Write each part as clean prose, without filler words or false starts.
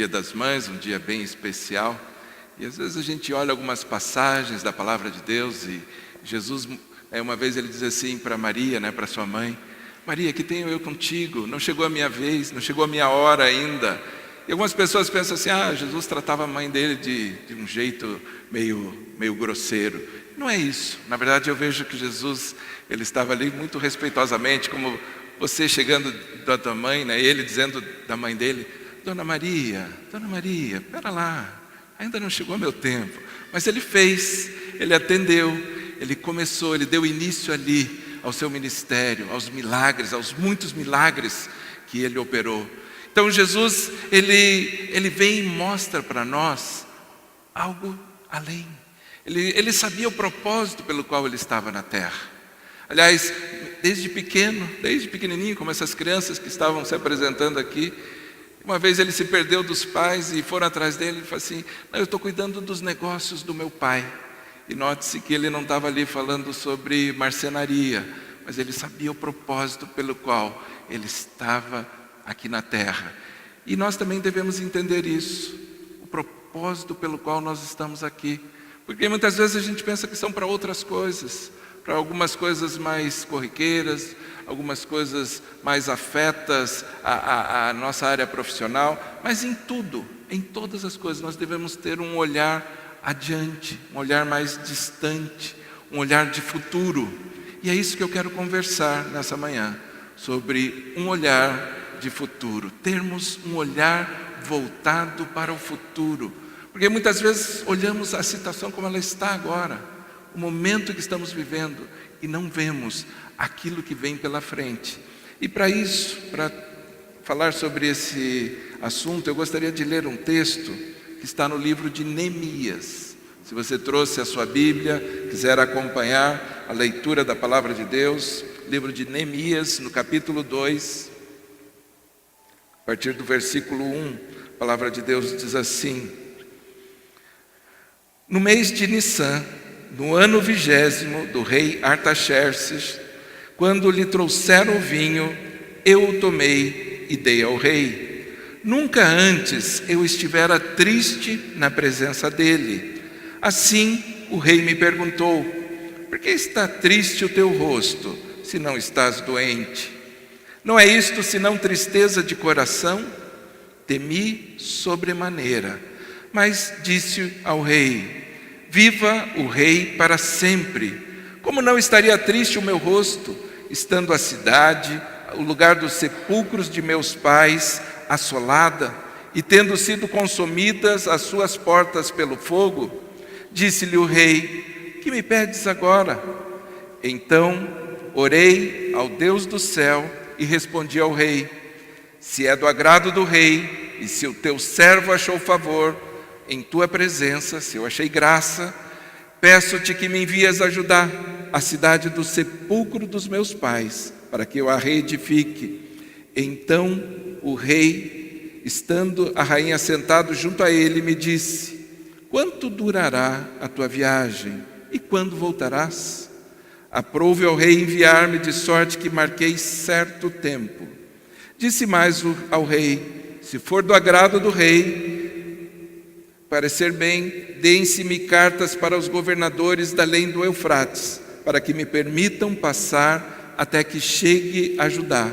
Dia das Mães, um dia bem especial. E às vezes a gente olha algumas passagens da Palavra de Deus e Jesus, uma vez ele diz assim para Maria, para sua mãe: Maria, que tenho eu contigo? Não chegou a minha vez, não chegou a minha hora ainda. E algumas pessoas pensam assim: Jesus tratava a mãe dele de um jeito meio grosseiro. Não é isso. Na verdade, eu vejo que Jesus, ele estava ali muito respeitosamente, como você chegando da tua mãe, ele dizendo da mãe dele: Dona Maria, espera lá, ainda não chegou meu tempo. Mas ele fez, ele atendeu, ele começou, ele deu início ali ao seu ministério, aos milagres, aos muitos milagres que ele operou. Então Jesus, ele vem e mostra para nós algo além. Ele sabia o propósito pelo qual ele estava na terra. Aliás, desde pequenininho, como essas crianças que estavam se apresentando aqui, uma vez ele se perdeu dos pais e foram atrás dele. Ele falou assim: eu estou cuidando dos negócios do meu pai. E note-se que ele não estava ali falando sobre marcenaria, mas ele sabia o propósito pelo qual ele estava aqui na terra. E nós também devemos entender isso, o propósito pelo qual nós estamos aqui. Porque muitas vezes a gente pensa que são para outras coisas, para algumas coisas mais corriqueiras, algumas coisas mais afetas à nossa área profissional, mas em todas as coisas nós devemos ter um olhar adiante, um olhar mais distante, um olhar de futuro. E é isso que eu quero conversar nessa manhã, sobre um olhar de futuro, termos um olhar voltado para o futuro. Porque muitas vezes olhamos a situação como ela está agora, o momento que estamos vivendo, e não vemos aquilo que vem pela frente. E para isso, para falar sobre esse assunto, eu gostaria de ler um texto que está no livro de Neemias. Se você trouxe a sua Bíblia, quiser acompanhar a leitura da Palavra de Deus, livro de Neemias, no capítulo 2, a partir do versículo 1, a Palavra de Deus diz assim: No mês de Nissan, no ano 20º do rei Artaxerxes, quando lhe trouxeram o vinho, eu o tomei e dei ao rei. Nunca antes eu estivera triste na presença dele. Assim o rei me perguntou: por que está triste o teu rosto, se não estás doente? Não é isto senão tristeza de coração? Temi sobremaneira, mas disse ao rei: viva o rei para sempre. Como não estaria triste o meu rosto, estando a cidade, o lugar dos sepulcros de meus pais, assolada, e tendo sido consumidas as suas portas pelo fogo? Disse-lhe o rei: que me pedes agora? Então orei ao Deus do céu e respondi ao rei: se é do agrado do rei, e se o teu servo achou favor em tua presença, se eu achei graça, peço-te que me envies ajudar a cidade do sepulcro dos meus pais, para que eu a reedifique. Então o rei, estando a rainha sentado junto a ele, me disse: quanto durará a tua viagem e quando voltarás? Aprouve ao rei enviar-me, de sorte que marquei certo tempo. Disse mais ao rei: se for do agrado do rei, parecer bem, deem-se-me cartas para os governadores da além do Eufrates, para que me permitam passar até que chegue a Judá.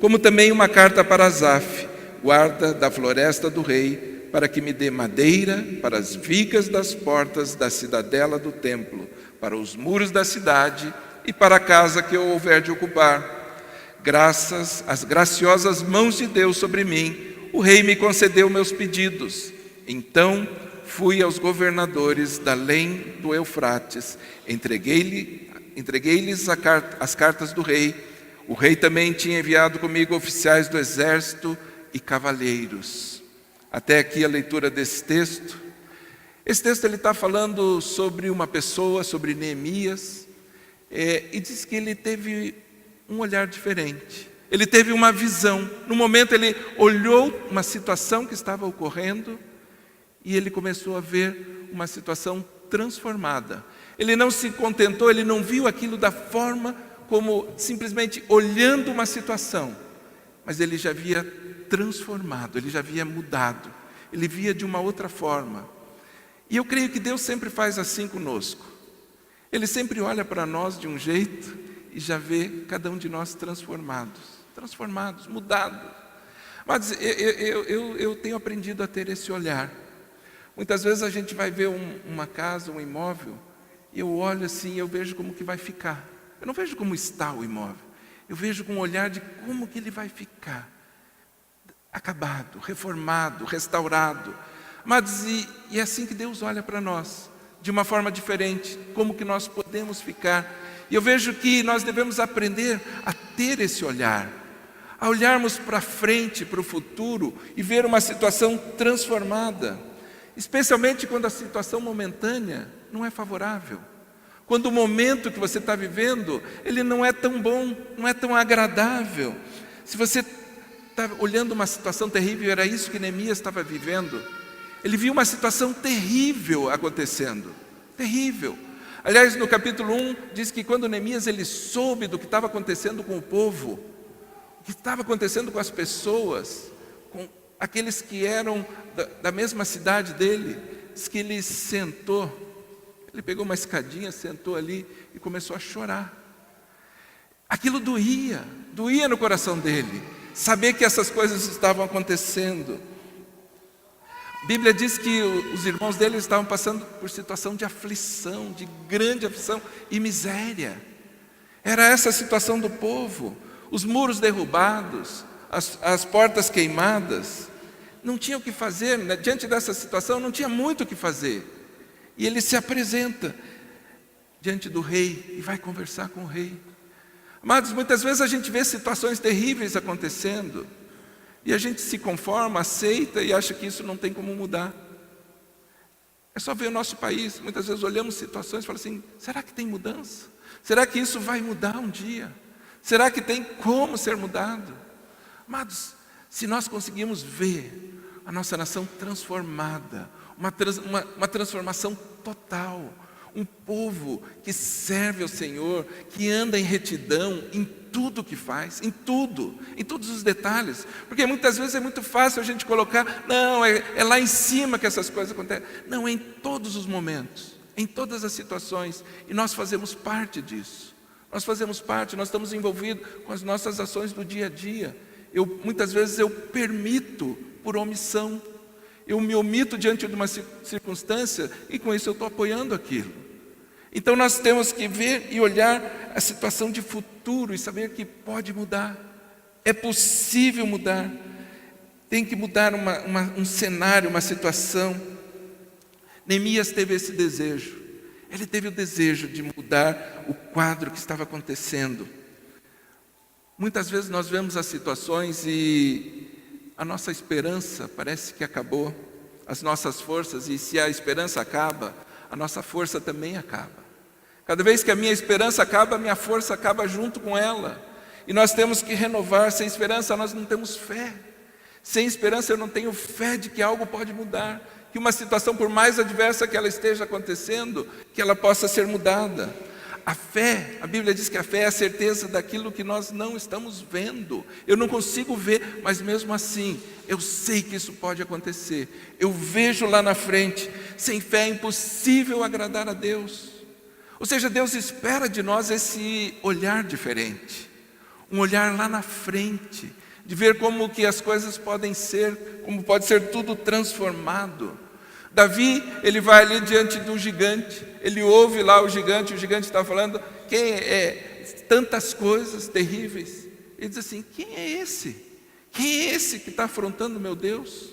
Como também uma carta para Asaf, guarda da floresta do rei, para que me dê madeira para as vigas das portas da cidadela do templo, para os muros da cidade e para a casa que eu houver de ocupar. Graças às graciosas mãos de Deus sobre mim, o rei me concedeu meus pedidos. Então fui aos governadores da além do Eufrates, entreguei-lhes as cartas do rei. O rei também tinha enviado comigo oficiais do exército e cavaleiros. Até aqui a leitura desse texto. Esse texto ele está falando sobre uma pessoa, sobre Neemias, e diz que ele teve um olhar diferente. Ele teve uma visão. No momento ele olhou uma situação que estava ocorrendo e ele começou a ver uma situação transformada. Ele não se contentou, ele não viu aquilo da forma como simplesmente olhando uma situação, mas ele já havia transformado, ele já havia mudado. ele via de uma outra forma. E eu creio que Deus sempre faz assim conosco. Ele sempre olha para nós de um jeito e já vê cada um de nós transformados, mudados. Mas eu tenho aprendido a ter esse olhar. Muitas vezes a gente vai ver uma casa, um imóvel, e eu olho assim, eu vejo como que vai ficar. Eu não vejo como está o imóvel, eu vejo com um olhar de como que ele vai ficar. Acabado, reformado, restaurado. Mas e é assim que Deus olha para nós, de uma forma diferente, como que nós podemos ficar. E eu vejo que nós devemos aprender a ter esse olhar, a olharmos para frente, para o futuro, e ver uma situação transformada, especialmente quando a situação momentânea não é favorável, quando o momento que você está vivendo, ele não é tão bom, não é tão agradável. Se você está olhando uma situação terrível, era isso que Neemias estava vivendo. Ele viu uma situação terrível acontecendo, terrível. Aliás, no capítulo 1, diz que quando Neemias ele soube do que estava acontecendo com o povo, o que estava acontecendo com as pessoas, com aqueles que eram da mesma cidade dele, diz que ele sentou, ele pegou uma escadinha, sentou ali e começou a chorar. Aquilo doía no coração dele, saber que essas coisas estavam acontecendo. A Bíblia diz que os irmãos dele estavam passando por situação de aflição, de grande aflição e miséria. Era essa a situação do povo, os muros derrubados, as portas queimadas. Não tinha o que fazer, né? Diante dessa situação não tinha muito o que fazer. E ele se apresenta diante do rei e vai conversar com o rei. Amados, muitas vezes a gente vê situações terríveis acontecendo e a gente se conforma, aceita e acha que isso não tem como mudar. É só ver o nosso país. Muitas vezes olhamos situações e falamos assim, será que tem mudança? Será que isso vai mudar um dia? Será que tem como ser mudado? Amados, se nós conseguimos ver a nossa nação transformada, uma transformação total, um povo que serve ao Senhor, que anda em retidão em tudo que faz, em todos os detalhes, porque muitas vezes é muito fácil a gente colocar, não, é lá em cima que essas coisas acontecem. Não, é em todos os momentos, em todas as situações, e nós fazemos parte disso, nós estamos envolvidos com as nossas ações do dia a dia. Muitas vezes eu permito por omissão, eu me omito diante de uma circunstância e com isso eu estou apoiando aquilo. Então nós temos que ver e olhar a situação de futuro e saber que pode mudar, é possível mudar, tem que mudar um cenário, uma situação. Neemias teve esse desejo, ele teve o desejo de mudar o quadro que estava acontecendo. Muitas vezes nós vemos as situações e a nossa esperança parece que acabou, as nossas forças, e se a esperança acaba, a nossa força também acaba. Cada vez que a minha esperança acaba, a minha força acaba junto com ela. E nós temos que renovar. Sem esperança nós não temos fé. Sem esperança eu não tenho fé de que algo pode mudar, que uma situação, por mais adversa que ela esteja acontecendo, que ela possa ser mudada. A fé, a Bíblia diz que a fé é a certeza daquilo que nós não estamos vendo. Eu não consigo ver, mas mesmo assim, eu sei que isso pode acontecer. Eu vejo lá na frente. Sem fé é impossível agradar a Deus. Ou seja, Deus espera de nós esse olhar diferente. Um olhar lá na frente, de ver como que as coisas podem ser, como pode ser tudo transformado. Davi, ele vai ali diante do gigante, ele ouve lá o gigante está falando, quem é tantas coisas terríveis. Ele diz assim, quem é esse? Quem é esse que está afrontando meu Deus?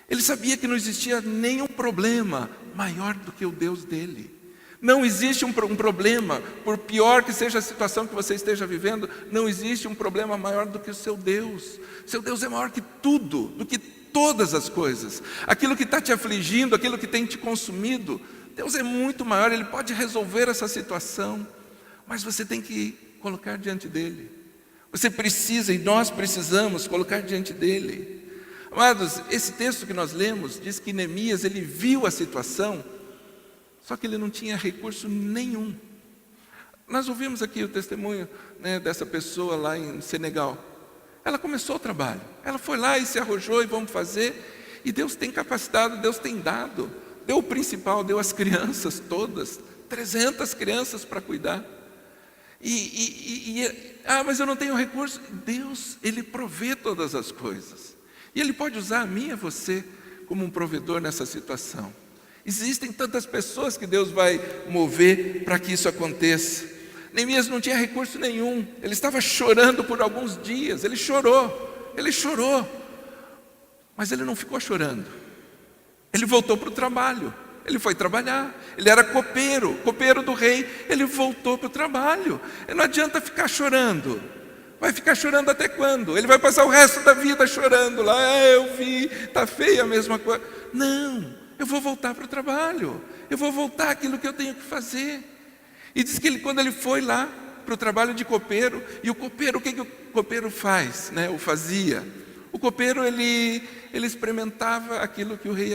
Ele sabia que não existia nenhum problema maior do que o Deus dele. Não existe um problema, por pior que seja a situação que você esteja vivendo, não existe um problema maior do que o seu Deus. Seu Deus é maior que tudo, do que todas as coisas. Aquilo que está te afligindo, aquilo que tem te consumido, Deus é muito maior, Ele pode resolver essa situação, mas você tem que colocar diante dEle. Você precisa, e nós precisamos colocar diante dEle. Amados, esse texto que nós lemos diz que Neemias, ele viu a situação, só que ele não tinha recurso nenhum. Nós ouvimos aqui o testemunho, dessa pessoa lá em Senegal. Ela começou o trabalho, ela foi lá e se arrojou e vamos fazer. E Deus tem capacitado, Deus tem dado. Deu o principal, deu as crianças todas, 300 crianças para cuidar. Mas eu não tenho recurso. Deus, Ele provê todas as coisas. E Ele pode usar a mim e a você como um provedor nessa situação. Existem tantas pessoas que Deus vai mover para que isso aconteça. Neemias não tinha recurso nenhum. Ele estava chorando por alguns dias. Ele chorou. Mas ele não ficou chorando. Ele voltou para o trabalho. Ele foi trabalhar. Ele era copeiro do rei. Ele voltou para o trabalho. E não adianta ficar chorando. Vai ficar chorando até quando? Ele vai passar o resto da vida chorando lá. Eu vi, está feia a mesma coisa. Não, eu vou voltar para o trabalho. Eu vou voltar àquilo que eu tenho que fazer. E diz que quando ele foi lá para o trabalho de copeiro, e o copeiro, o que o copeiro faz? O fazia. O copeiro, ele experimentava aquilo que o rei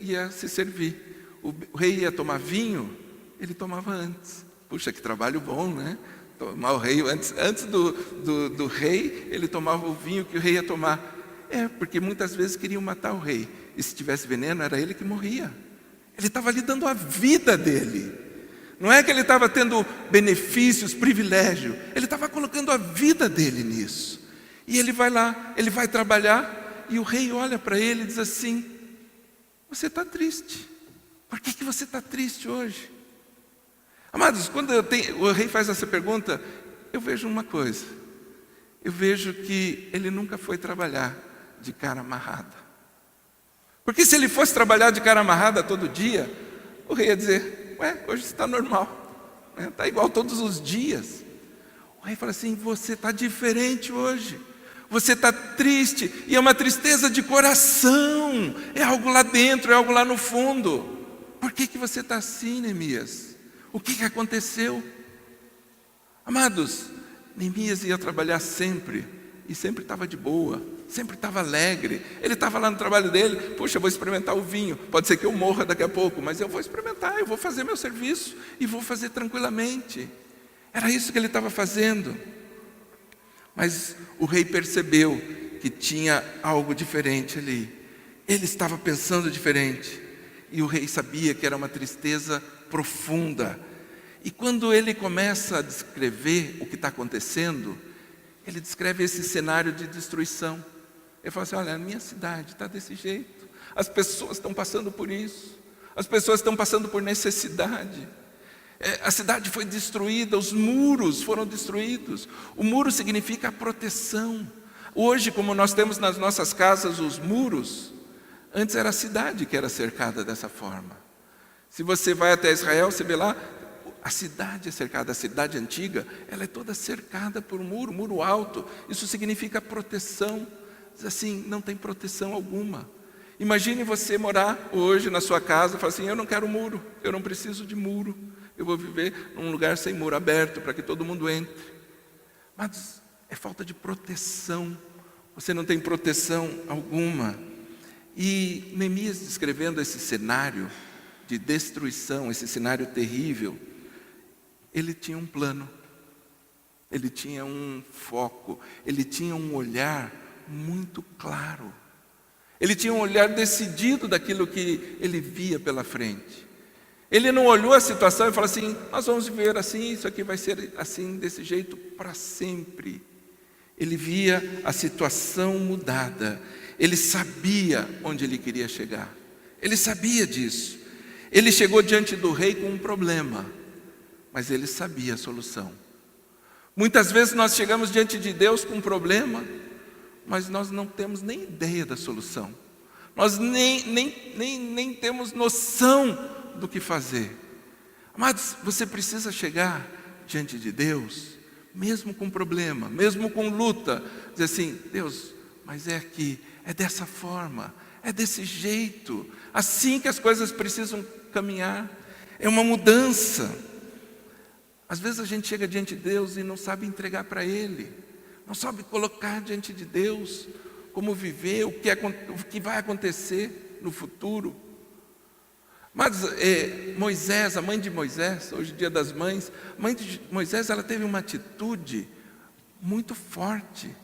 ia se servir. O rei ia tomar vinho, ele tomava antes. Puxa, que trabalho bom, né? Tomar o rei antes do rei, ele tomava o vinho que o rei ia tomar. Porque muitas vezes queriam matar o rei. E se tivesse veneno, era ele que morria. Ele estava ali dando a vida dele. Não é que ele estava tendo benefícios, privilégio. Ele estava colocando a vida dele nisso. E ele vai lá, ele vai trabalhar, e o rei olha para ele e diz assim: você está triste. Por que você está triste hoje? Amados, quando o rei faz essa pergunta, eu vejo uma coisa. Eu vejo que ele nunca foi trabalhar de cara amarrada. Porque se ele fosse trabalhar de cara amarrada todo dia, o rei ia dizer: hoje está normal, está igual todos os dias. O rei fala assim: você está diferente hoje. Você está triste, e é uma tristeza de coração, é algo lá dentro, é algo lá no fundo. Por que você está assim, Neemias? O que aconteceu? Amados, Neemias ia trabalhar sempre, e sempre estava de boa, sempre estava alegre. Ele estava lá no trabalho dele: puxa, eu vou experimentar o vinho, pode ser que eu morra daqui a pouco, mas eu vou experimentar, eu vou fazer meu serviço, e vou fazer tranquilamente. Era isso que ele estava fazendo. Mas o rei percebeu que tinha algo diferente ali. Ele estava pensando diferente. E o rei sabia que era uma tristeza profunda. E quando ele começa a descrever o que está acontecendo, ele descreve esse cenário de destruição. Ele fala assim: olha, a minha cidade está desse jeito. As pessoas estão passando por isso. As pessoas estão passando por necessidade. A cidade foi destruída, os muros foram destruídos. O muro significa a proteção. Hoje, como nós temos nas nossas casas os muros, antes era a cidade que era cercada dessa forma. Se você vai até Israel, você vê lá, a cidade é cercada, a cidade antiga, ela é toda cercada por muro alto. Isso significa proteção. Diz assim, não tem proteção alguma. Imagine você morar hoje na sua casa e falar assim: eu não quero muro, eu não preciso de muro. Eu vou viver num lugar sem muro, aberto, para que todo mundo entre. Mas é falta de proteção. Você não tem proteção alguma. E Neemias, descrevendo esse cenário de destruição, esse cenário terrível, ele tinha um plano. Ele tinha um foco. Ele tinha um olhar muito claro. Ele tinha um olhar decidido daquilo que ele via pela frente. Ele não olhou a situação e falou assim: nós vamos viver assim, isso aqui vai ser assim, desse jeito, para sempre. Ele via a situação mudada. Ele sabia onde ele queria chegar. Ele sabia disso. Ele chegou diante do rei com um problema, mas ele sabia a solução. Muitas vezes nós chegamos diante de Deus com um problema, mas nós não temos nem ideia da solução. Nós nem temos noção do que fazer. Amados, você precisa chegar diante de Deus, mesmo com problema, mesmo com luta, dizer assim: Deus, mas é aqui, é dessa forma, é desse jeito, assim que as coisas precisam caminhar, é uma mudança. Às vezes a gente chega diante de Deus e não sabe entregar para Ele, não sabe colocar diante de Deus como viver, o que vai acontecer no futuro. Mas Moisés, a mãe de Moisés, hoje dia das mães, a mãe de Moisés, ela teve uma atitude muito forte.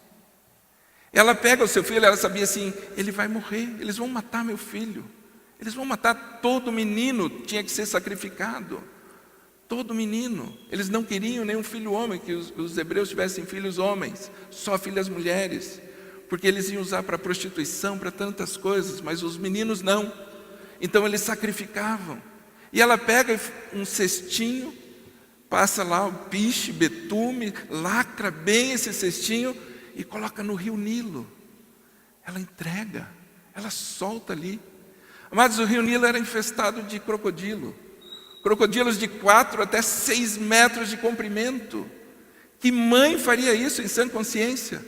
Ela pega o seu filho, ela sabia assim, ele vai morrer, eles vão matar meu filho. Eles vão matar todo menino, tinha que ser sacrificado. Todo menino. Eles não queriam nenhum filho homem, que os hebreus tivessem filhos homens, só filhas mulheres. Porque eles iam usar para prostituição, para tantas coisas, mas os meninos não. Então eles sacrificavam. E ela pega um cestinho, passa lá o piche, betume, lacra bem esse cestinho e coloca no rio Nilo. Ela entrega, ela solta ali. Amados, o rio Nilo era infestado de crocodilo. Crocodilos de 4 até 6 metros de comprimento. Que mãe faria isso em sã consciência?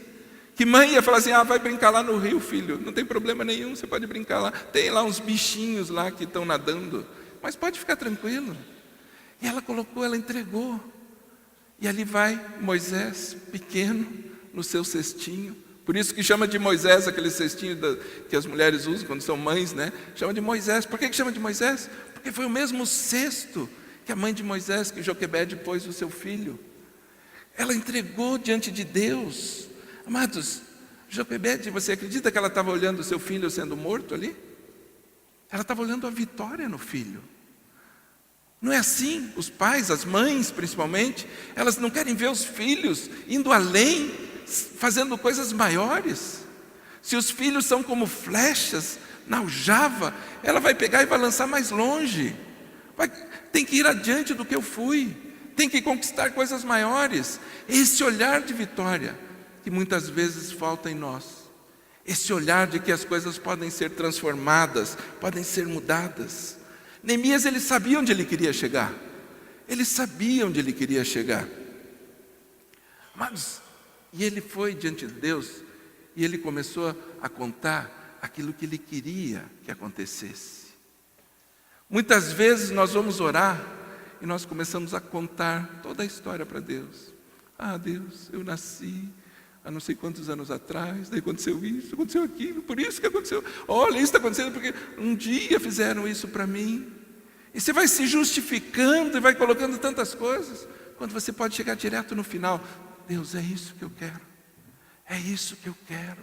Que mãe ia falar assim, vai brincar lá no rio, filho. Não tem problema nenhum, você pode brincar lá. Tem lá uns bichinhos lá que estão nadando. Mas pode ficar tranquilo. E ela colocou, ela entregou. E ali vai Moisés, pequeno, no seu cestinho. Por isso que chama de Moisés, aquele cestinho que as mulheres usam quando são mães, né? Chama de Moisés. Por que chama de Moisés? Porque foi o mesmo cesto que a mãe de Moisés, que Joquebede pôs o seu filho. Ela entregou diante de Deus. Amados, Joquebede, você acredita que ela estava olhando o seu filho sendo morto ali? Ela estava olhando a vitória no filho. Não é assim? Os pais, as mães principalmente, elas não querem ver os filhos indo além, fazendo coisas maiores. Se os filhos são como flechas na aljava, ela vai pegar e vai lançar mais longe. Tem que ir adiante do que eu fui. Tem que conquistar coisas maiores. Esse olhar de vitória que muitas vezes falta em nós. Esse olhar de que as coisas podem ser transformadas, podem ser mudadas. Neemias, ele sabia onde ele queria chegar. Ele sabia onde ele queria chegar. Mas, e ele foi diante de Deus, e ele começou a contar aquilo que ele queria que acontecesse. Muitas vezes nós vamos orar, e nós começamos a contar toda a história para Deus. Deus, eu nasci há não sei quantos anos atrás, daí aconteceu isso, aconteceu aquilo, por isso que aconteceu. Olha, isso está acontecendo porque um dia fizeram isso para mim. E você vai se justificando e vai colocando tantas coisas, quando você pode chegar direto no final. Deus, é isso que eu quero. É isso que eu quero.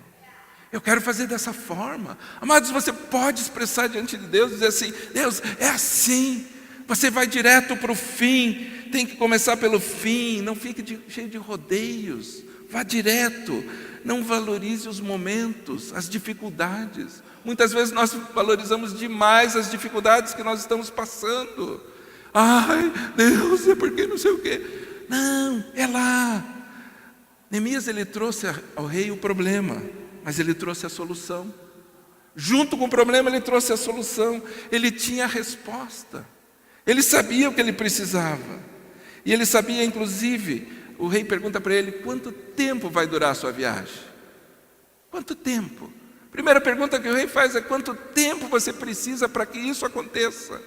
Eu quero fazer dessa forma. Amados, você pode expressar diante de Deus, dizer assim, Deus, é assim. Você vai direto para o fim, tem que começar pelo fim, não fique cheio de rodeios. Vá direto, não valorize os momentos, as dificuldades. Muitas vezes nós valorizamos demais as dificuldades que nós estamos passando. Deus, é porque não sei o quê. Não, é lá. Neemias, ele trouxe ao rei o problema, mas ele trouxe a solução. Junto com o problema, ele trouxe a solução. Ele tinha a resposta. Ele sabia o que ele precisava. E ele sabia, inclusive, o rei pergunta para ele, quanto tempo vai durar a sua viagem? Quanto tempo? Primeira pergunta que o rei faz é, quanto tempo você precisa para que isso aconteça?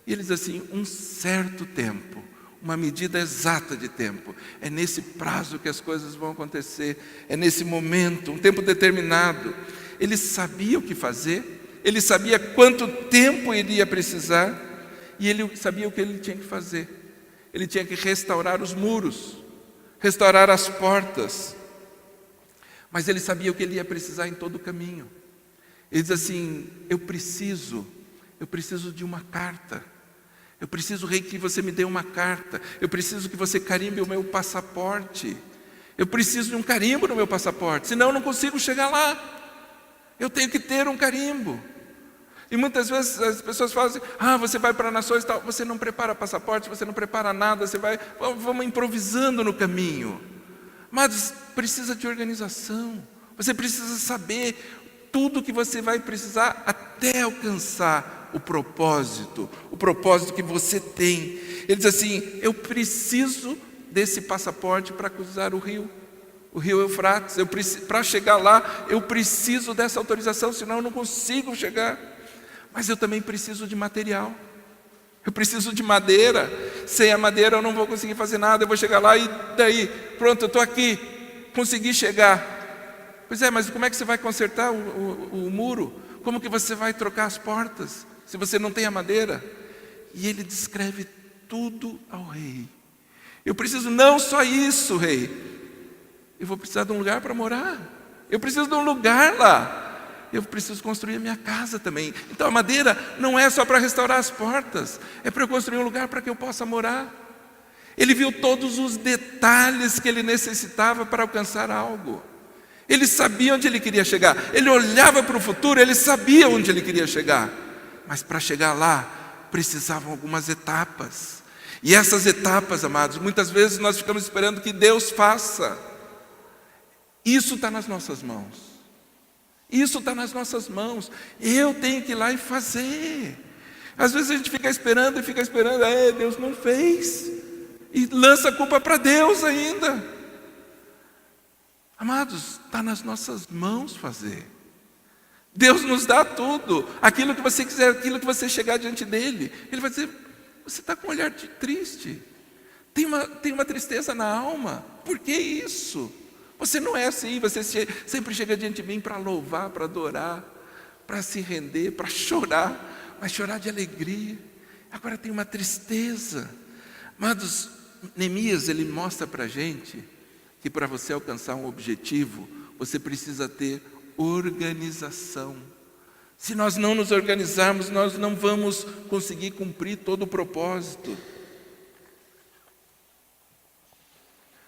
E ele diz assim, um certo tempo, uma medida exata de tempo. É nesse prazo que as coisas vão acontecer, é nesse momento, um tempo determinado. Ele sabia o que fazer, ele sabia quanto tempo iria precisar, e ele sabia o que ele tinha que fazer. Ele tinha que restaurar os muros, restaurar as portas, mas ele sabia o que ele ia precisar em todo o caminho. Ele diz assim, eu preciso de uma carta, eu preciso, rei, que você me dê uma carta, eu preciso que você carimbe o meu passaporte, eu preciso de um carimbo no meu passaporte, senão eu não consigo chegar lá, eu tenho que ter um carimbo. E muitas vezes as pessoas falam assim, você vai para nações e tal, você não prepara passaporte, você não prepara nada, vamos improvisando no caminho. Mas precisa de organização, você precisa saber tudo que você vai precisar até alcançar o propósito que você tem. Ele diz assim, eu preciso desse passaporte para cruzar o rio Eufrates, para chegar lá, eu preciso dessa autorização, senão eu não consigo chegar. Mas eu também preciso de material, eu preciso de madeira, sem a madeira eu não vou conseguir fazer nada, eu vou chegar lá e daí, pronto, eu estou aqui, consegui chegar. Pois é, mas como é que você vai consertar o muro? Como que você vai trocar as portas, se você não tem a madeira? E ele descreve tudo ao rei. Eu preciso não só isso, rei, eu vou precisar de um lugar para morar, Eu preciso de um lugar lá. Eu preciso construir a minha casa também. Então a madeira não é só para restaurar as portas, é para eu construir um lugar para que eu possa morar. Ele viu todos os detalhes que ele necessitava para alcançar algo. Ele sabia onde ele queria chegar. Ele olhava para o futuro, ele sabia onde ele queria chegar. Mas para chegar lá, precisavam algumas etapas. E essas etapas, amados, muitas vezes nós ficamos esperando que Deus faça. Isso está nas nossas mãos. Isso está nas nossas mãos. Eu tenho que ir lá e fazer. Às vezes a gente fica esperando, Deus não fez. E lança a culpa para Deus ainda. Amados, está nas nossas mãos fazer. Deus nos dá tudo. Aquilo que você quiser, aquilo que você chegar diante dele. Ele vai dizer, você está com um olhar triste. Tem uma tristeza na alma. Por que isso? Você não é assim, você sempre chega diante de mim para louvar, para adorar, para se render, para chorar, mas chorar de alegria. Agora tem uma tristeza. Amados, Neemias, ele mostra para a gente que para você alcançar um objetivo, você precisa ter organização. Se nós não nos organizarmos, nós não vamos conseguir cumprir todo o propósito.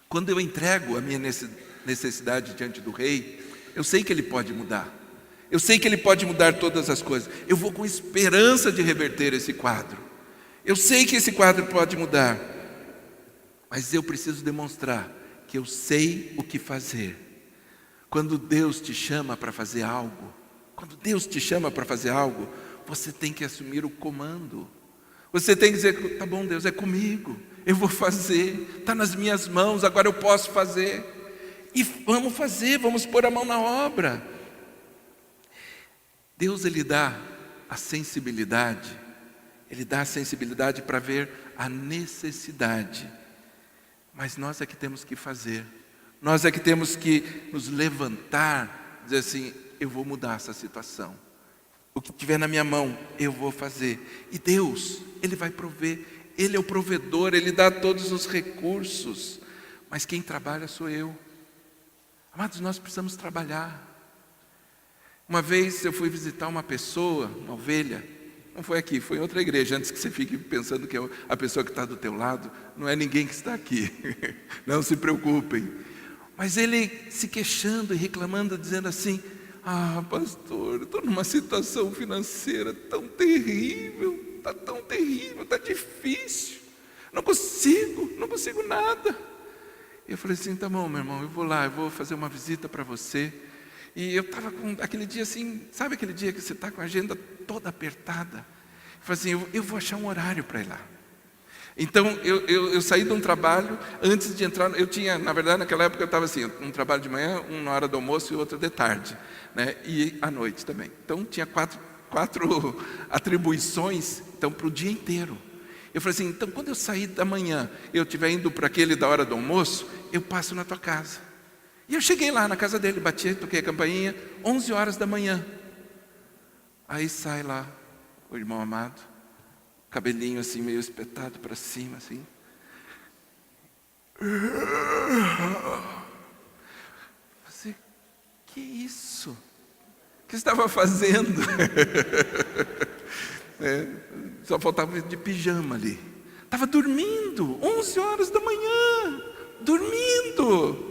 Quando eu entrego a minha necessidade diante do rei, eu sei que ele pode mudar. Eu sei que ele pode mudar todas as coisas. Eu vou com esperança de reverter esse quadro. Eu sei que esse quadro pode mudar. Mas eu preciso demonstrar que eu sei o que fazer. Quando Deus te chama para fazer algo, você tem que assumir o comando. Você tem que dizer, tá bom, Deus, é comigo. Eu vou fazer, está nas minhas mãos, agora eu posso fazer. E vamos fazer, vamos pôr a mão na obra. Deus, ele dá a sensibilidade. Ele dá a sensibilidade para ver a necessidade. Mas nós é que temos que fazer. Nós é que temos que nos levantar, dizer assim, eu vou mudar essa situação. O que tiver na minha mão, eu vou fazer. E Deus, ele vai prover. Ele é o provedor, ele dá todos os recursos. Mas quem trabalha sou eu. Amados, nós precisamos trabalhar. Uma vez eu fui visitar uma pessoa, uma ovelha. Não foi aqui, foi em outra igreja. Antes que você fique pensando que é a pessoa que está do teu lado, não é ninguém que está aqui. Não se preocupem. Mas ele se queixando e reclamando, dizendo assim, pastor, estou numa situação financeira tão terrível, está difícil. Não consigo nada. Eu falei assim, tá bom, meu irmão, eu vou lá, eu vou fazer uma visita para você. E eu estava com aquele dia assim, sabe aquele dia que você está com a agenda toda apertada? Eu falei assim, eu vou achar um horário para ir lá. Então, eu saí de um trabalho, antes de entrar, eu tinha, na verdade, naquela época eu estava assim, um trabalho de manhã, um na hora do almoço e outro de tarde, né? E à noite também. Então, tinha quatro atribuições, então, para o dia inteiro. Eu falei assim, então, quando eu sair da manhã, eu estiver indo para aquele da hora do almoço, eu passo na tua casa. E eu cheguei lá na casa dele, bati, toquei a campainha, 11 horas da manhã. Aí sai lá o irmão amado, cabelinho assim, meio espetado para cima, assim. Assim, que isso? O que você estava fazendo? Só faltava de pijama ali. Estava dormindo, 11 horas da manhã, dormindo.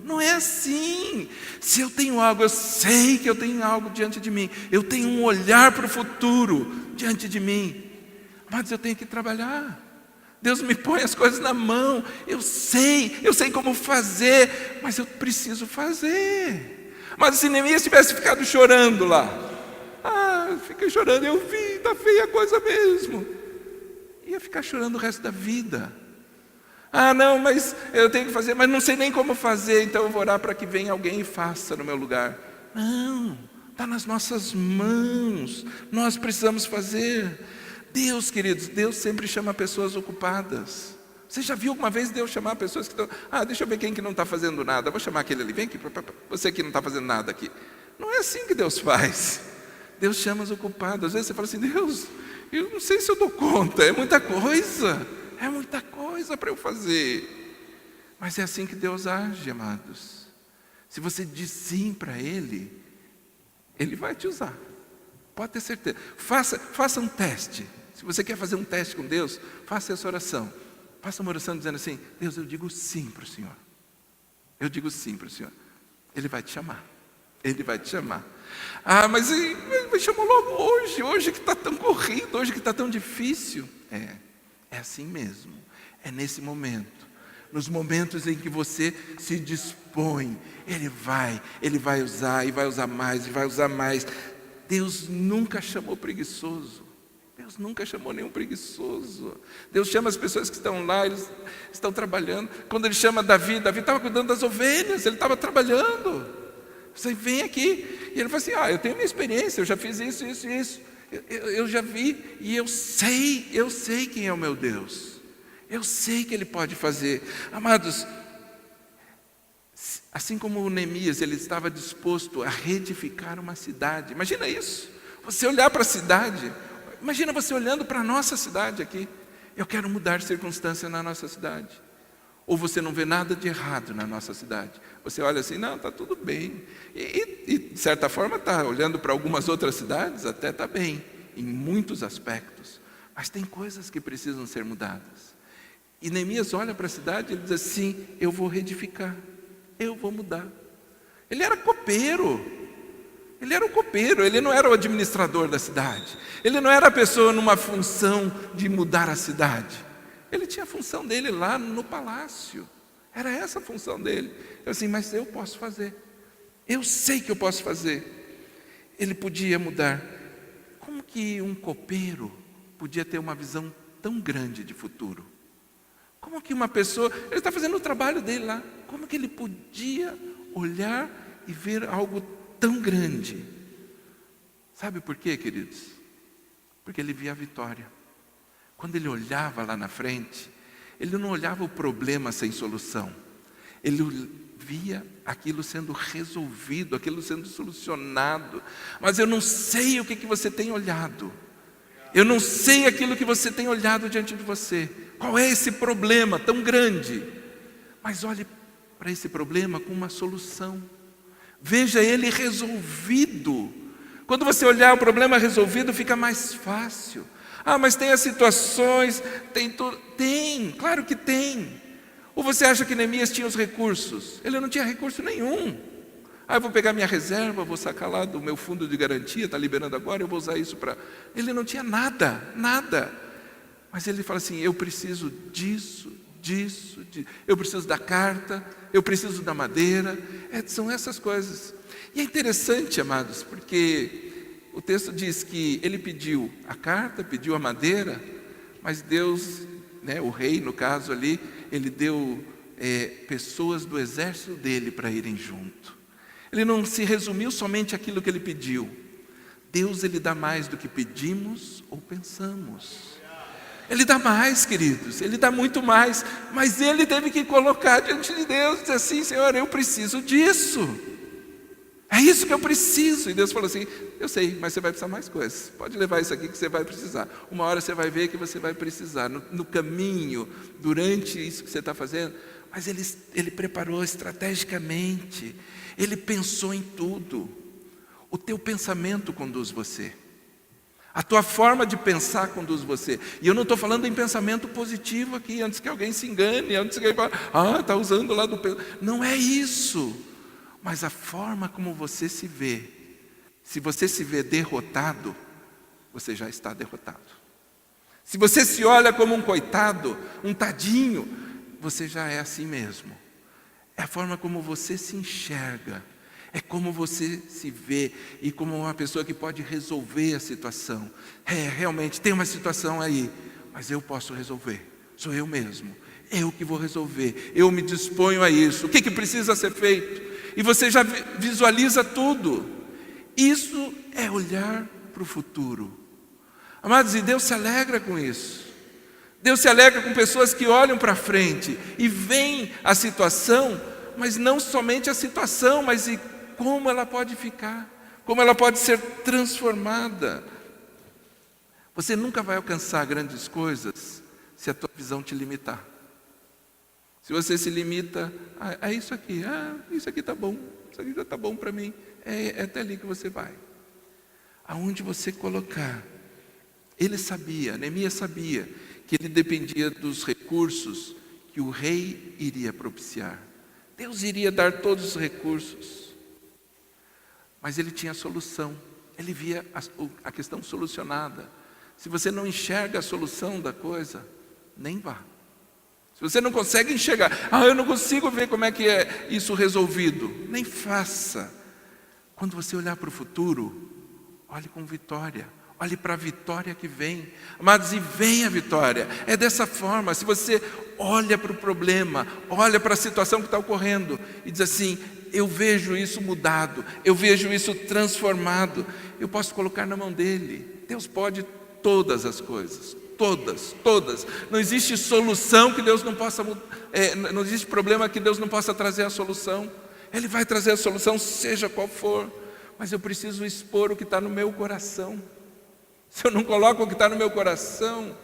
Não é assim. Se eu tenho algo, eu sei que eu tenho algo diante de mim. Eu tenho um olhar para o futuro diante de mim. Mas eu tenho que trabalhar. Deus me põe as coisas na mão. Eu sei como fazer, mas eu preciso fazer. Mas se Neemias tivesse ficado chorando lá, fiquei chorando, eu vi, está feia a coisa mesmo. Ia ficar chorando o resto da vida. Não, mas eu tenho que fazer, mas não sei nem como fazer, então eu vou orar para que venha alguém e faça no meu lugar. Não, está nas nossas mãos, nós precisamos fazer. Deus, queridos, Deus sempre chama pessoas ocupadas. Você já viu alguma vez Deus chamar pessoas que estão, deixa eu ver quem que não está fazendo nada, vou chamar aquele ali, vem aqui, você que não está fazendo nada aqui. Não é assim que Deus faz. Deus chama os ocupados. Às vezes você fala assim, Deus, eu não sei se eu dou conta, é muita coisa para eu fazer. Mas é assim que Deus age, amados. Se você diz sim para Ele, Ele vai te usar. Pode ter certeza. Faça um teste. Se você quer fazer um teste com Deus, faça essa oração. Faça uma oração dizendo assim: Deus, eu digo sim para o Senhor. Eu digo sim para o Senhor. Ele vai te chamar. Ele vai te chamar. Ah, mas ele me chamou logo hoje que está tão corrido, hoje que está tão difícil. É assim mesmo. É nesse momento. Nos momentos em que você se dispõe, Ele vai usar, e vai usar mais, e vai usar mais. Deus nunca chamou preguiçoso. Deus nunca chamou nenhum preguiçoso. Deus chama as pessoas que estão lá, eles estão trabalhando. Quando Ele chama Davi estava cuidando das ovelhas, ele estava trabalhando. Você vem aqui, e ele fala assim: eu tenho minha experiência, eu já fiz isso. Eu já vi, e eu sei quem é o meu Deus. Eu sei que Ele pode fazer. Amados, assim como o Neemias, ele estava disposto a reedificar uma cidade. Imagina isso, você olhar para a cidade. Imagina você olhando para a nossa cidade aqui. Eu quero mudar circunstância na nossa cidade. Ou você não vê nada de errado na nossa cidade. Você olha assim: não, está tudo bem. E de certa forma está. Olhando para algumas outras cidades, até está bem, em muitos aspectos. Mas tem coisas que precisam ser mudadas. E Neemias olha para a cidade e ele diz assim: eu vou reedificar, eu vou mudar. Ele era copeiro. Ele não era o administrador da cidade. Ele não era a pessoa numa função de mudar a cidade. Ele tinha a função dele lá no palácio. Era essa a função dele. Eu assim: mas eu posso fazer. Eu sei que eu posso fazer. Ele podia mudar. Como que um copeiro podia ter uma visão tão grande de futuro? Como que uma pessoa, ele está fazendo o trabalho dele lá, como que ele podia olhar e ver algo tão grande? Sabe por quê, queridos? Porque ele via a vitória. Quando ele olhava lá na frente, ele não olhava o problema sem solução. Ele via aquilo sendo resolvido, aquilo sendo solucionado. Mas eu não sei o que você tem olhado. Eu não sei aquilo que você tem olhado diante de você. Qual é esse problema tão grande? Mas olhe para esse problema com uma solução. Veja ele resolvido. Quando você olhar o problema resolvido, fica mais fácil. Mas tem as situações, tem tudo. Tem, claro que tem. Ou você acha que Neemias tinha os recursos? Ele não tinha recurso nenhum. Eu vou pegar minha reserva, vou sacar lá do meu fundo de garantia, está liberando agora, eu vou usar isso para... Ele não tinha nada. Mas ele fala assim: eu preciso disso. Eu preciso da carta, eu preciso da madeira. São essas coisas. E é interessante, amados, porque o texto diz que ele pediu a carta, pediu a madeira, mas Deus, o rei no caso ali, ele deu pessoas do exército dele para irem junto. Ele não se resumiu somente àquilo que ele pediu. Deus, ele dá mais do que pedimos ou pensamos. Ele dá mais, queridos, ele dá muito mais. Mas ele teve que colocar diante de Deus, dizer assim: Senhor, eu preciso disso. É isso que eu preciso. E Deus falou assim: eu sei, mas você vai precisar mais coisas. Pode levar isso aqui que você vai precisar. Uma hora você vai ver que você vai precisar. No caminho, durante isso que você está fazendo. Mas ele preparou estrategicamente. Ele pensou em tudo. O teu pensamento conduz você. A tua forma de pensar conduz você. E eu não estou falando em pensamento positivo aqui, antes que alguém se engane, antes que alguém fale: está usando lá do... Não é isso. Mas a forma como você se vê. Se você se vê derrotado, você já está derrotado. Se você se olha como um coitado, um tadinho, você já é assim mesmo. É a forma como você se enxerga. É como você se vê e como uma pessoa que pode resolver a situação. Realmente tem uma situação aí, mas eu posso resolver. Sou eu mesmo. Eu que vou resolver. Eu me disponho a isso. O que precisa ser feito? E você já visualiza tudo. Isso é olhar para o futuro. Amados, e Deus se alegra com isso. Deus se alegra com pessoas que olham para frente e veem a situação, mas não somente a situação, mas e como ela pode ficar, como ela pode ser transformada. Você nunca vai alcançar grandes coisas se a tua visão te limitar. Se você se limita a isso aqui, isso aqui está bom, isso aqui já está bom para mim, é até ali que você vai. Aonde você colocar. Ele sabia, Neemias sabia, que ele dependia dos recursos que o rei iria propiciar. Deus iria dar todos os recursos. Mas ele tinha a solução, ele via a questão solucionada. Se você não enxerga a solução da coisa, nem vá. Se você não consegue enxergar, eu não consigo ver como é que é isso resolvido, nem faça. Quando você olhar para o futuro, olhe com vitória, olhe para a vitória que vem. Amados, e vem a vitória. É dessa forma, se você olha para o problema, olha para a situação que está ocorrendo e diz assim, eu vejo isso mudado, eu vejo isso transformado, eu posso colocar na mão dele. Deus pode todas as coisas, todas. Não existe solução que Deus não possa mudar, não existe problema que Deus não possa trazer a solução. Ele vai trazer a solução, seja qual for, mas eu preciso expor o que está no meu coração. Se eu não coloco o que está no meu coração,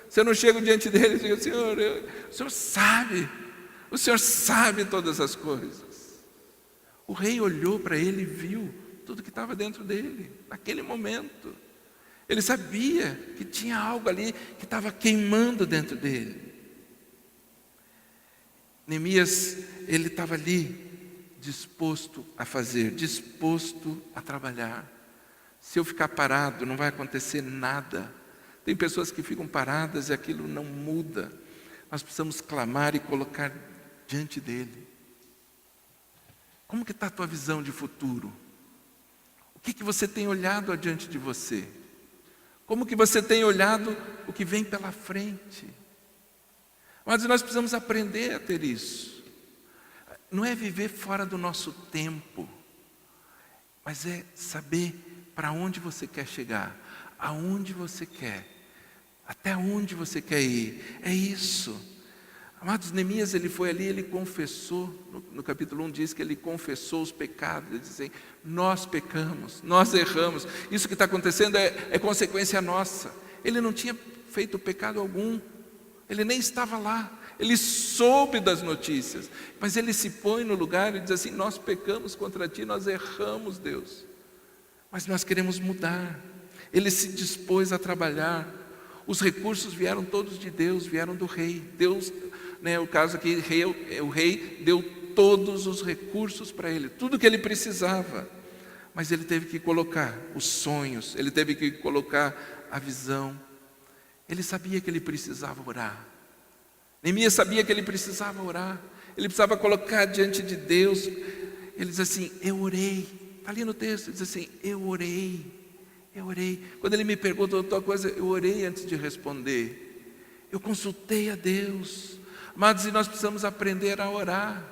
se eu não chego diante dele e digo, Senhor, o Senhor sabe todas as coisas. O rei olhou para ele e viu tudo que estava dentro dele, naquele momento. Ele sabia que tinha algo ali que estava queimando dentro dele. Neemias, ele estava ali disposto a fazer, disposto a trabalhar. Se eu ficar parado, não vai acontecer nada. Tem pessoas que ficam paradas e aquilo não muda. Nós precisamos clamar e colocar diante dele. Como que está a tua visão de futuro? O que você tem olhado adiante de você? Como que você tem olhado o que vem pela frente? Mas nós precisamos aprender a ter isso. Não é viver fora do nosso tempo, mas é saber para onde você quer chegar, aonde você quer, até onde você quer ir. É isso. Amados, Neemias, ele foi ali, ele confessou, no capítulo 1 diz que ele confessou os pecados, ele diz assim, nós pecamos, nós erramos, isso que está acontecendo é consequência nossa. Ele não tinha feito pecado algum, ele nem estava lá, ele soube das notícias, mas ele se põe no lugar e diz assim, nós pecamos contra ti, nós erramos, Deus, mas nós queremos mudar. Ele se dispôs a trabalhar, os recursos vieram todos de Deus, vieram do rei, Deus, o caso aqui, o rei deu todos os recursos para ele, tudo que ele precisava, mas ele teve que colocar os sonhos, ele teve que colocar a visão, ele sabia que ele precisava orar, Neemias sabia que ele precisava orar, ele precisava colocar diante de Deus, ele diz assim, eu orei, está ali no texto, ele diz assim, eu orei, quando ele me perguntou outra coisa, eu orei antes de responder, eu consultei a Deus. Amados, e nós precisamos aprender a orar.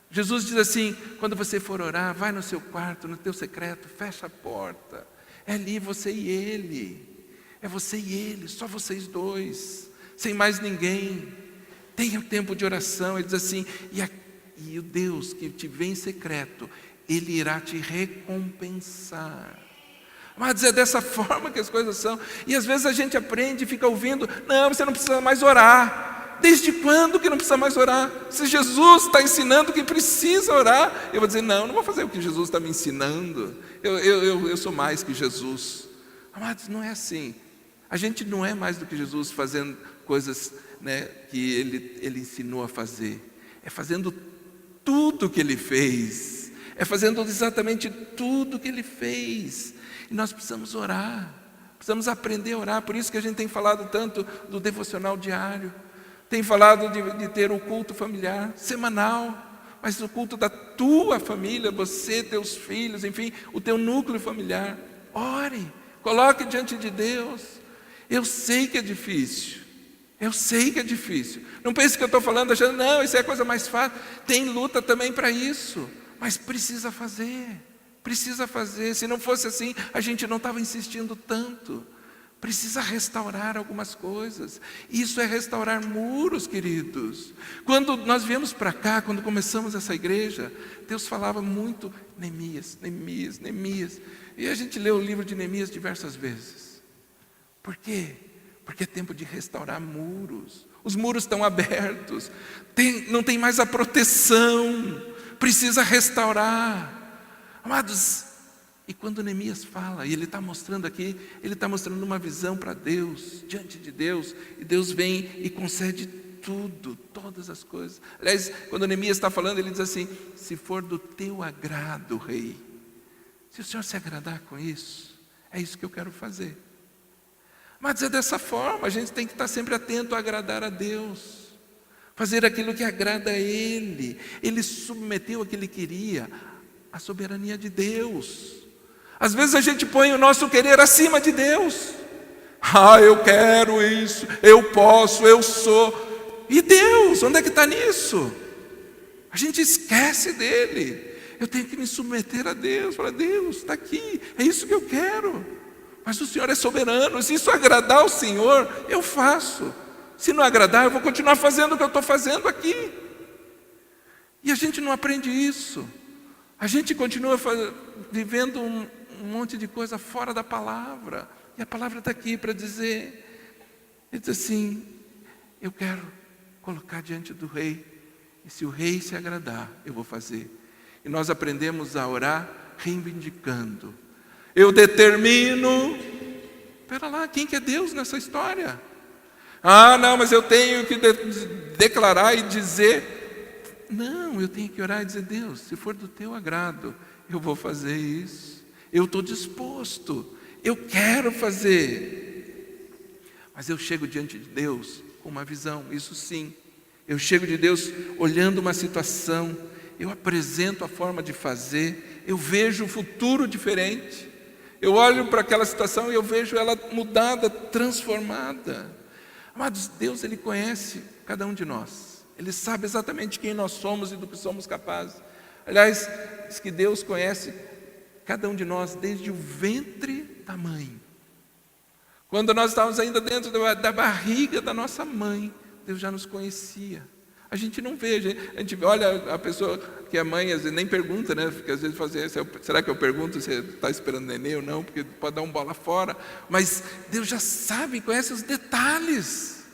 Jesus diz assim, quando você for orar, vai no seu quarto, no teu secreto, fecha a porta, é ali você e ele, é você e ele, só vocês dois, sem mais ninguém, tenha tempo de oração. Ele diz assim, e o Deus que te vê em secreto, ele irá te recompensar. Mas é dessa forma que as coisas são, e às vezes a gente aprende e fica ouvindo, não, você não precisa mais orar. Desde quando que não precisa mais orar? Se Jesus está ensinando que precisa orar, eu vou dizer, não vou fazer o que Jesus está me ensinando, eu sou mais que Jesus. Amados, não é assim, a gente não é mais do que Jesus fazendo coisas que ele ensinou a fazer, é fazendo tudo que ele fez, é fazendo exatamente tudo que ele fez, e nós precisamos orar, precisamos aprender a orar, por isso que a gente tem falado tanto do devocional diário, tem falado de ter o culto familiar, semanal, mas o culto da tua família, você, teus filhos, enfim, o teu núcleo familiar. Ore, coloque diante de Deus. Eu sei que é difícil, não pense que eu estou falando achando, não, isso é a coisa mais fácil. Tem luta também para isso, mas precisa fazer, se não fosse assim, a gente não estava insistindo tanto. Precisa restaurar algumas coisas. Isso é restaurar muros, queridos. Quando nós viemos para cá, quando começamos essa igreja, Deus falava muito, Neemias. E a gente leu o livro de Neemias diversas vezes. Por quê? Porque é tempo de restaurar muros. Os muros estão abertos, não tem mais a proteção, precisa restaurar. Amados, e quando Neemias fala, e ele está mostrando aqui, ele está mostrando uma visão para Deus, diante de Deus, e Deus vem e concede tudo, todas as coisas. Aliás, quando Neemias está falando, ele diz assim: se for do teu agrado, rei, se o Senhor se agradar com isso, é isso que eu quero fazer. Mas é dessa forma, a gente tem que estar sempre atento a agradar a Deus, fazer aquilo que agrada a Ele. Ele submeteu o que Ele queria à soberania de Deus. Às vezes a gente põe o nosso querer acima de Deus. Eu quero isso, eu posso, eu sou. E Deus, onde é que está nisso? A gente esquece dele. Eu tenho que me submeter a Deus, falar: Deus, está aqui, é isso que eu quero. Mas o Senhor é soberano, se isso agradar ao Senhor, eu faço. Se não agradar, eu vou continuar fazendo o que eu estou fazendo aqui. E a gente não aprende isso. A gente continua vivendo um monte de coisa fora da palavra. E a palavra está aqui para dizer, ele diz assim: eu quero colocar diante do rei, e se o rei se agradar, eu vou fazer. E nós aprendemos a orar reivindicando. Eu determino. Espera lá, quem que é Deus nessa história? Não, mas eu tenho que declarar e dizer. Não, eu tenho que orar e dizer: Deus, se for do teu agrado, eu vou fazer isso. Eu estou disposto, eu quero fazer. Mas eu chego diante de Deus com uma visão, isso sim. Eu chego de Deus olhando uma situação, eu apresento a forma de fazer, eu vejo o futuro diferente. Eu olho para aquela situação e eu vejo ela mudada, transformada. Amados, Deus, Ele conhece cada um de nós. Ele sabe exatamente quem nós somos e do que somos capazes. Aliás, diz que Deus conhece cada um de nós desde o ventre da mãe. Quando nós estávamos ainda dentro da barriga da nossa mãe, Deus já nos conhecia. A gente não vê, a gente olha a pessoa que é mãe, às vezes nem pergunta, né? Porque às vezes fala assim: será que eu pergunto se está esperando neném ou não? Porque pode dar um bola fora. Mas Deus já sabe, conhece os detalhes.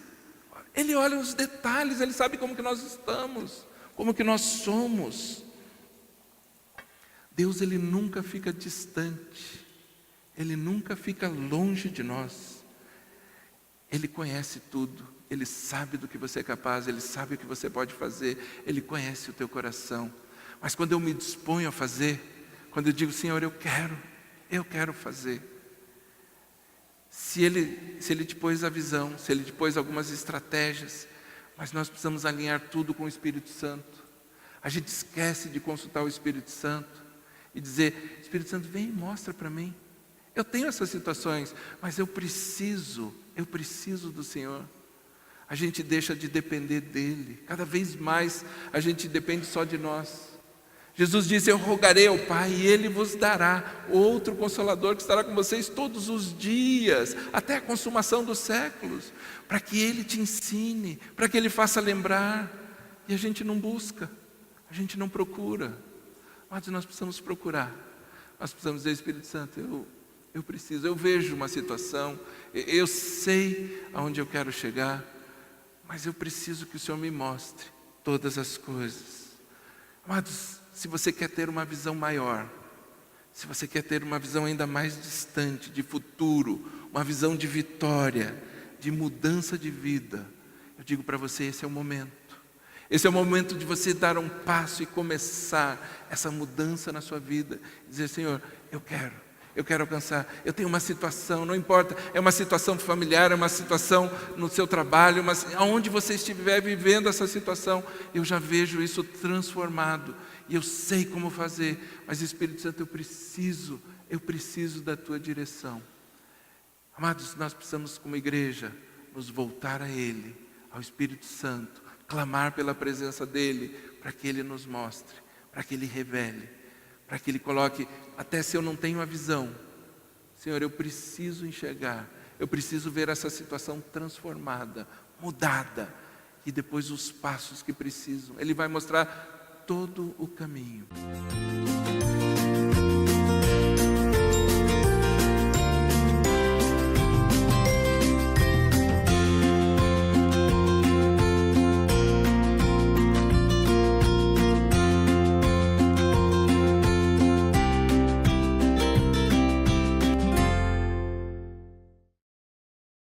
Ele olha os detalhes, Ele sabe como que nós estamos, como que nós somos. Deus, Ele nunca fica distante, Ele nunca fica longe de nós. Ele conhece tudo. Ele sabe do que você é capaz, Ele sabe o que você pode fazer, Ele conhece o teu coração. Mas quando eu me disponho a fazer, quando eu digo: Senhor, eu quero fazer. Se Ele te pôs a visão, se Ele te pôs algumas estratégias, mas nós precisamos alinhar tudo com o Espírito Santo. A gente esquece de consultar o Espírito Santo e dizer: Espírito Santo, vem e mostra para mim. Eu tenho essas situações, mas eu preciso do Senhor. A gente deixa de depender dEle. Cada vez mais a gente depende só de nós. Jesus disse: eu rogarei ao Pai e Ele vos dará outro Consolador que estará com vocês todos os dias, até a consumação dos séculos, para que Ele te ensine, para que Ele faça lembrar. E a gente não busca, a gente não procura. Mas nós precisamos procurar. Nós precisamos dizer: Espírito Santo, eu preciso, eu vejo uma situação, eu sei aonde eu quero chegar, mas eu preciso que o Senhor me mostre todas as coisas. Amados, se você quer ter uma visão maior, se você quer ter uma visão ainda mais distante, de futuro, uma visão de vitória, de mudança de vida, eu digo para você: esse é o momento. Esse é o momento de você dar um passo e começar essa mudança na sua vida. Dizer: Senhor, eu quero alcançar. Eu tenho uma situação, não importa, é uma situação familiar, é uma situação no seu trabalho, mas aonde você estiver vivendo essa situação, eu já vejo isso transformado, e eu sei como fazer, mas Espírito Santo, eu preciso da tua direção. Amados, nós precisamos, como igreja, nos voltar a Ele, ao Espírito Santo, clamar pela presença dEle, para que Ele nos mostre, para que Ele revele, para que Ele coloque, até se eu não tenho a visão, Senhor, eu preciso enxergar, eu preciso ver essa situação transformada, mudada, e depois os passos que precisam. Ele vai mostrar todo o caminho.